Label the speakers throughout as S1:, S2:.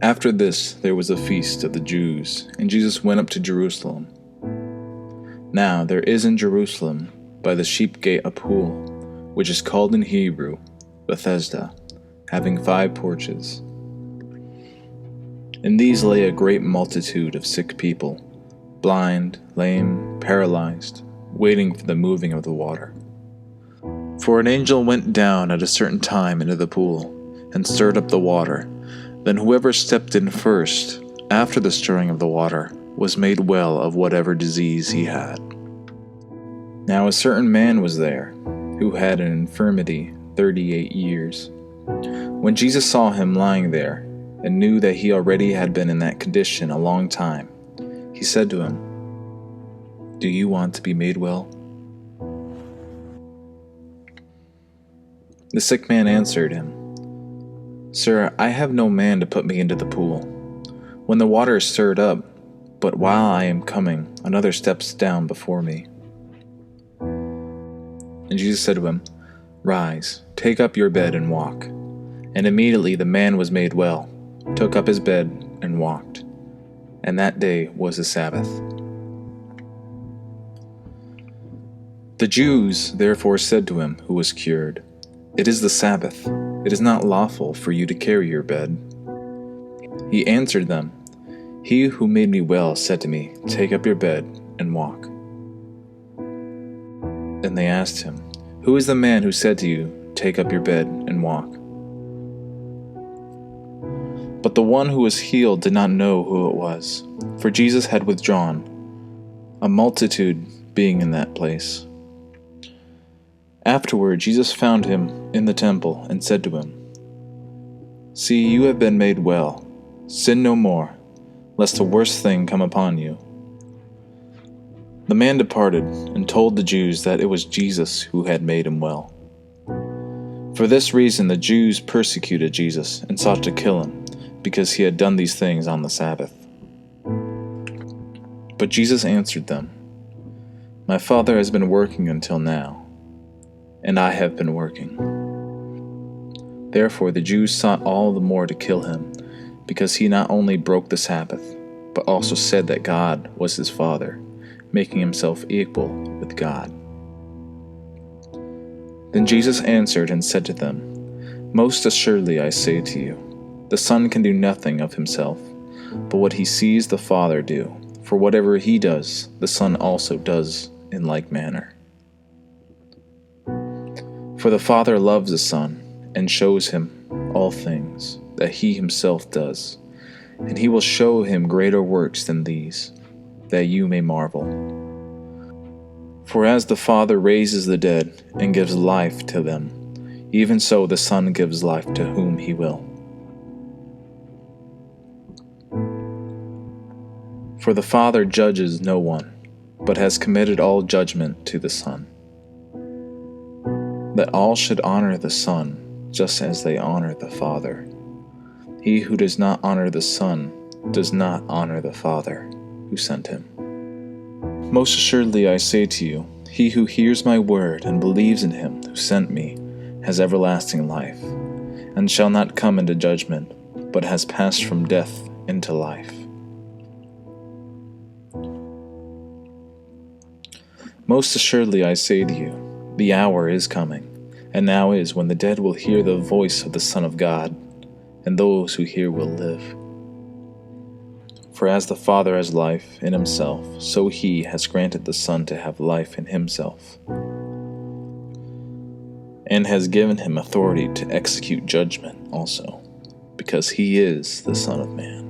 S1: After this there was a feast of the Jews, and Jesus went up to Jerusalem. Now there is in Jerusalem by the sheep gate a pool, which is called in Hebrew Bethesda, having 5 porches. In these lay a great multitude of sick people, blind, lame, paralyzed, waiting for the moving of the water. For an angel went down at a certain time into the pool, and stirred up the water. Then whoever stepped in first, after the stirring of the water, was made well of whatever disease he had. Now a certain man was there, who had an infirmity 38 years. When Jesus saw him lying there, and knew that he already had been in that condition a long time, he said to him, "Do you want to be made well?" The sick man answered him, "Sir, I have no man to put me into the pool when the water is stirred up, but while I am coming, another steps down before me." And Jesus said to him, "Rise, take up your bed and walk." And immediately the man was made well, took up his bed and walked. And that day was the Sabbath. The Jews therefore said to him who was cured, "It is the Sabbath. It is not lawful for you to carry your bed." He answered them, "He who made me well said to me, 'Take up your bed and walk.'" And they asked him, "Who is the man who said to you, 'Take up your bed and walk'?" But the one who was healed did not know who it was, for Jesus had withdrawn, a multitude being in that place. Afterward Jesus found him in the temple and said to him, "See, you have been made well. Sin no more, lest a worse thing come upon you." The man departed and told the Jews that it was Jesus who had made him well. For this reason the Jews persecuted Jesus and sought to kill him, because he had done these things on the Sabbath. But Jesus answered them, "My Father has been working until now, and I have been working." Therefore the Jews sought all the more to kill him, because he not only broke the Sabbath, but also said that God was his Father, making himself equal with God. Then Jesus answered and said to them, "Most assuredly I say to you, the Son can do nothing of himself, but what he sees the Father do, for whatever he does, the Son also does in like manner. For the Father loves the Son, and shows him all things that he himself does, and he will show him greater works than these, that you may marvel. For as the Father raises the dead and gives life to them, even so the Son gives life to whom he will. For the Father judges no one, but has committed all judgment to the Son, that all should honor the Son just as they honor the Father. He who does not honor the Son does not honor the Father who sent him. Most assuredly I say to you, he who hears my word and believes in him who sent me has everlasting life, and shall not come into judgment, but has passed from death into life. Most assuredly I say to you, the hour is coming, and now is, when the dead will hear the voice of the Son of God, and those who hear will live. For as the Father has life in himself, so he has granted the Son to have life in himself, and has given him authority to execute judgment also, because he is the Son of Man.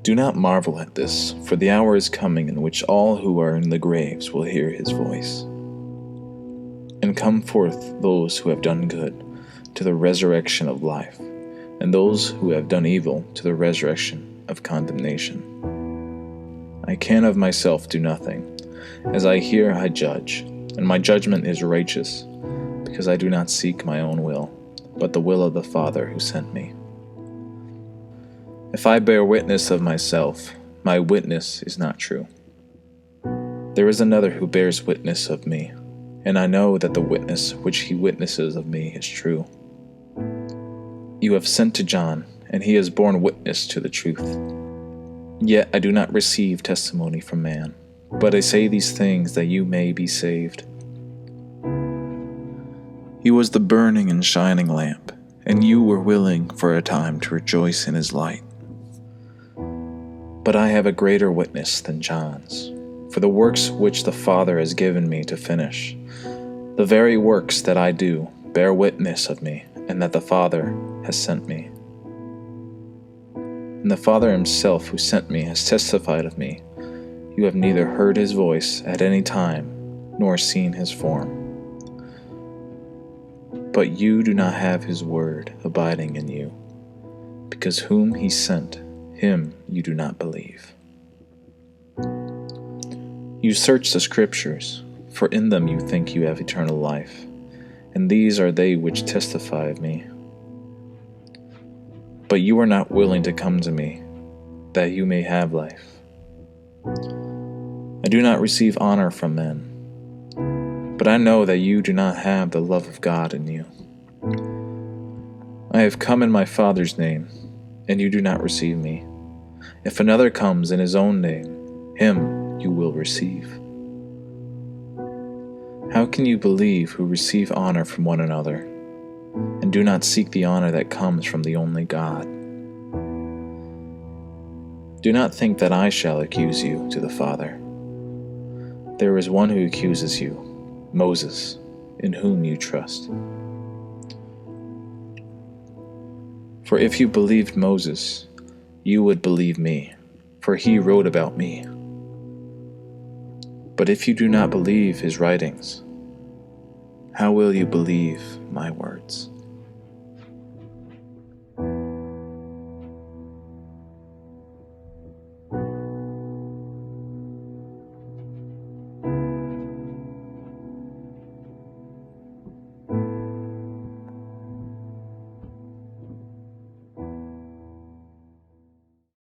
S1: Do not marvel at this, for the hour is coming in which all who are in the graves will hear his voice, and come forth those who have done good to the resurrection of life, and those who have done evil to the resurrection of condemnation. I can of myself do nothing. As I hear, I judge, and my judgment is righteous, because I do not seek my own will, but the will of the Father who sent me. If I bear witness of myself, my witness is not true. There is another who bears witness of me, and I know that the witness which he witnesses of me is true. You have sent to John, and he has borne witness to the truth. Yet I do not receive testimony from man, but I say these things that you may be saved. He was the burning and shining lamp, and you were willing for a time to rejoice in his light. But I have a greater witness than John's, for the works which the Father has given me to finish, the very works that I do, bear witness of me, and that the Father has sent me. And the Father himself who sent me has testified of me. You have neither heard his voice at any time, nor seen his form. But you do not have his word abiding in you, because whom he sent, him you do not believe. You search the Scriptures, for in them you think you have eternal life, and these are they which testify of me. But you are not willing to come to me, that you may have life. I do not receive honor from men, but I know that you do not have the love of God in you. I have come in my Father's name, and you do not receive me. If another comes in his own name, him you will receive. How can you believe who receive honor from one another, and do not seek the honor that comes from the only God? Do not think that I shall accuse you to the Father. There is one who accuses you, Moses, in whom you trust. For if you believed Moses, you would believe me, for he wrote about me. But if you do not believe his writings, how will you believe my words?